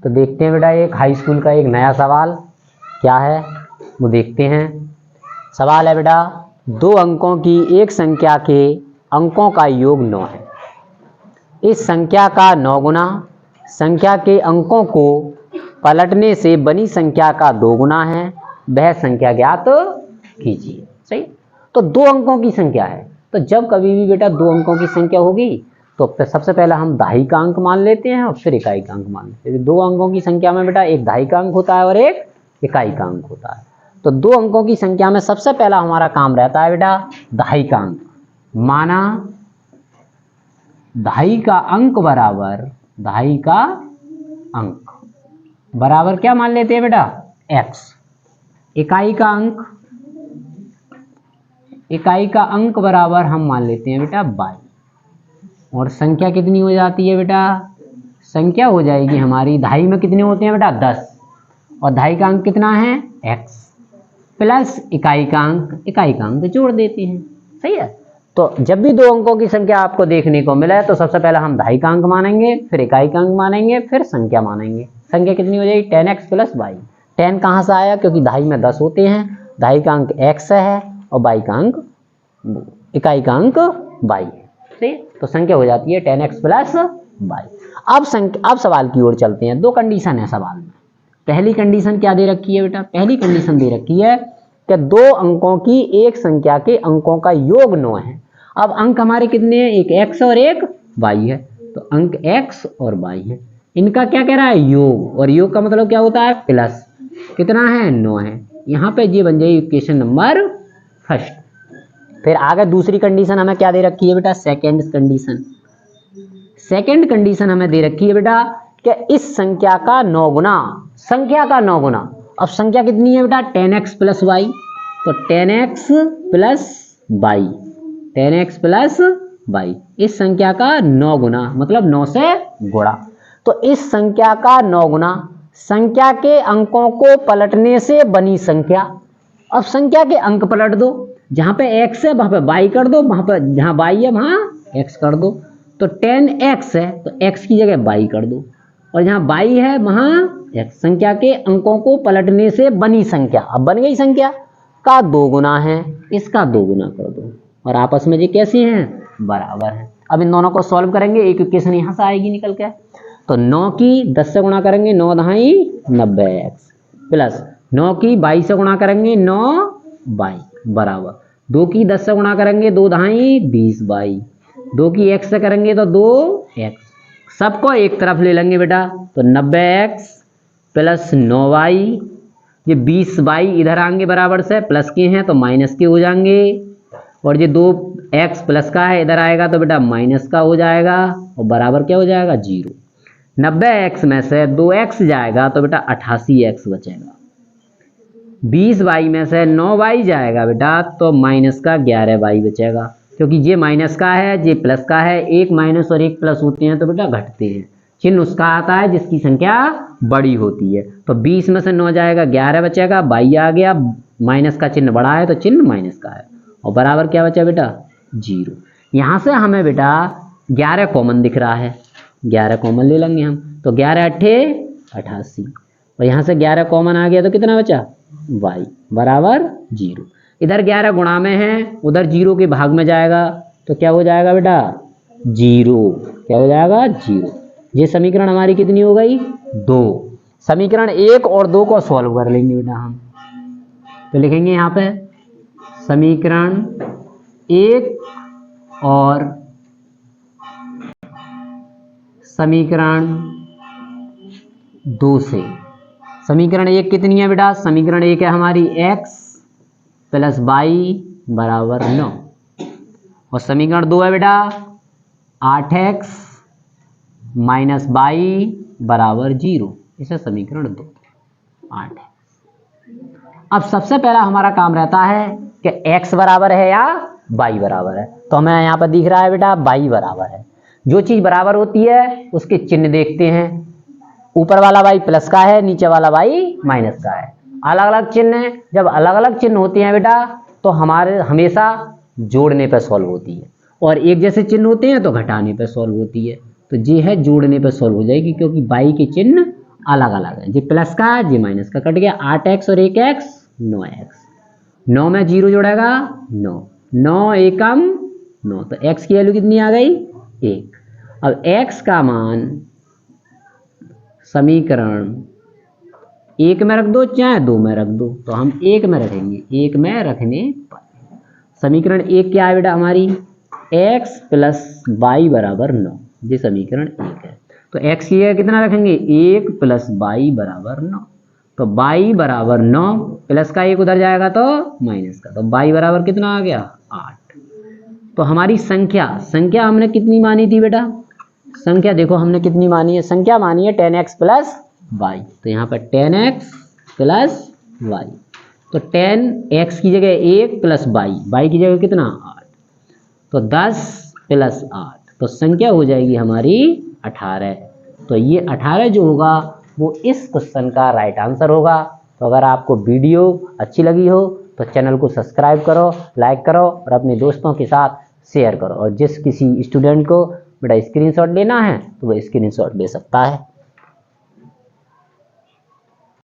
तो देखते हैं बेटा एक हाई स्कूल का एक नया सवाल क्या है वो देखते हैं। सवाल है बेटा, 2 अंकों की एक संख्या के अंकों का योग 9 है। इस संख्या का 9 गुना संख्या के अंकों को पलटने से बनी संख्या का 2 गुना है, वह संख्या ज्ञात कीजिए। सही, तो 2 अंकों की संख्या है, तो जब कभी भी बेटा 2 अंकों की संख्या होगी तो सबसे पहले हम दहाई का अंक मान लेते हैं और फिर इकाई का अंक मान लेते हैं। 2 अंकों की संख्या में बेटा एक दहाई का अंक होता है और एक इकाई का अंक होता है। तो 2 अंकों की संख्या में सबसे पहला हमारा काम रहता है बेटा दहाई का अंक। माना दहाई का अंक बराबर क्या मान लेते हैं बेटा x। इकाई का अंक बराबर हम मान लेते हैं बेटा y। और संख्या कितनी हो जाती है बेटा, संख्या हो जाएगी हमारी, दहाई में कितने होते हैं बेटा 10 और दहाई का अंक कितना है x प्लस इकाई का अंक जोड़ देते हैं। सही है, तो जब भी 2 अंकों की संख्या आपको देखने को मिले तो सबसे पहले हम दहाई का अंक मानेंगे, फिर इकाई का अंक मानेंगे, फिर संख्या मानेंगे। संख्या कितनी हो जाएगी 10x प्लस y। 10 कहाँ से आया, क्योंकि दहाई में 10 होते हैं, दहाई का अंक x है और इकाई का अंक y है। सही, तो संख्या हो जाती है 10x प्लस y। अब सवाल की ओर चलते हैं। 2 कंडीशन है सवाल में। पहली कंडीशन क्या दे रखी है बेटा, पहली कंडीशन दे रखी है कि 2 अंकों की एक संख्या के अंकों का योग 9 है। अब अंक हमारे कितने हैं, एक x और एक y है, तो अंक x और y है, इनका क्या कह रहा है योग, और योग का मतलब क्या होता है प्लस। कितना है 9 है। यहाँ पे ये बन जाएगी इक्वेशन नंबर फर्स्ट। फिर आगे दूसरी कंडीशन हमें क्या दे रखी है बेटा, सेकंड कंडीशन हमें दे रखी है बेटा कि इस संख्या का 9 गुना। अब संख्या कितनी है बेटा 10x प्लस y, तो 10x प्लस y इस संख्या का 9 गुना, मतलब 9 से गुणा। तो इस संख्या का 9 गुना संख्या के अंकों को पलटने से बनी संख्या। अब संख्या के अंक पलट दो, जहां पे x है वहां पे y कर दो, वहां पे जहां y है वहां x कर दो। तो 10x है तो x की जगह y कर दो, और जहां y है वहां x। संख्या के अंकों को पलटने से बनी संख्या, अब बन गई संख्या का 2 गुना है, इसका 2 गुना कर दो, और आपस में ये कैसे हैं बराबर है। अब इन दोनों को सॉल्व करेंगे, एक इक्वेशन यहां से आएगी निकल के। तो 9 की 10 से गुणा करेंगे 9 दहाई 90x प्लस 9 की 22 से गुणा करेंगे 9y बराबर 2 की 10 से गुणा करेंगे 2 दहाई 20y, 2 की x से करेंगे तो 2x। सबको एक तरफ ले लेंगे बेटा, तो 90x प्लस 9y, ये 20y इधर आएंगे बराबर से, प्लस के हैं तो माइनस के हो जाएंगे, और ये 2x प्लस का है इधर आएगा तो बेटा माइनस का हो जाएगा, और बराबर क्या हो जाएगा 0। 90x में से 2x जाएगा तो बेटा 88x बचेगा। 20y में से 9y जाएगा बेटा तो माइनस का 11y बचेगा, क्योंकि ये माइनस का है ये प्लस का है, एक माइनस और एक प्लस होते हैं तो बेटा घटते हैं। चिन्ह उसका आता है जिसकी संख्या बड़ी होती है। तो 20 में से 9 जाएगा 11 बचेगा, y आ गया, माइनस का चिन्ह बड़ा है तो चिन्ह माइनस का है, और बराबर क्या बचा बेटा 0। यहाँ से हमें बेटा 11 कॉमन दिख रहा है, 11 कॉमन ले लेंगे हम, तो 11 अट्ठे 88, और यहाँ से 11 कॉमन आ गया तो कितना बचा y बराबर 0। इधर 11 गुणा में है, उधर 0 के भाग में जाएगा तो क्या हो जाएगा बेटा 0, क्या हो जाएगा 0। ये समीकरण हमारी कितनी हो गई 2। समीकरण 1 और 2 को सॉल्व कर लेंगे बेटा हम, तो लिखेंगे यहाँ पे समीकरण 1 और समीकरण 2 से। समीकरण 1 कितनी है बेटा, समीकरण 1 है हमारी x प्लस y बराबर 9, और समीकरण 2 है बेटा 8x माइनस y बराबर 0, इसे समीकरण 2 8 है। अब सबसे पहला हमारा काम रहता है कि x बराबर है या y बराबर है, तो हमें यहाँ पर दिख रहा है बेटा y बराबर है। जो चीज बराबर होती है उसके चिन्ह देखते हैं, ऊपर वाला y प्लस का है, नीचे वाला y माइनस का है, अलग अलग चिन्ह है। जब अलग अलग चिन्ह होते हैं बेटा तो हमारे हमेशा जोड़ने पर सॉल्व होती है, और एक जैसे चिन्ह होते हैं तो घटाने पर सॉल्व होती है। तो ये है जोड़ने पर सॉल्व हो जाएगी, क्योंकि y के चिन्ह अलग अलग है, जी प्लस का जी माइनस का कट गया, 8x और 1x 9x, 9 में 0 जोड़ेगा 9, 9 एकम 9, तो x की वैल्यू कितनी आ गई 1। अब x का मान समीकरण 1 में रख दो चाहे 2 में रख दो, तो हम 1 में रखेंगे, 1 में रखने पर समीकरण 1 क्या है बेटा हमारी x प्लस वाई बराबर 9, ये समीकरण 1 है। तो x की जगह कितना रखेंगे 1 प्लस वाई बराबर 9, तो वाई बराबर 9 प्लस का 1 उधर जाएगा तो माइनस का, तो वाई बराबर कितना आ गया 8। तो हमारी संख्या हमने कितनी मानी थी बेटा, संख्या देखो हमने कितनी मानी है, संख्या मानी है 10x प्लस वाई, तो यहाँ पर 10x प्लस वाई, तो 10x की जगह 1 प्लस वाई की जगह कितना 8, तो 10 प्लस 8, तो संख्या हो जाएगी हमारी 18। तो ये 18 जो होगा वो इस क्वेश्चन का राइट आंसर होगा। तो अगर आपको वीडियो अच्छी लगी हो तो चैनल को सब्सक्राइब करो, लाइक करो और अपने दोस्तों के साथ शेयर करो, और जिस किसी स्टूडेंट को बेटा स्क्रीनशॉट लेना है तो वो स्क्रीनशॉट ले सकता है।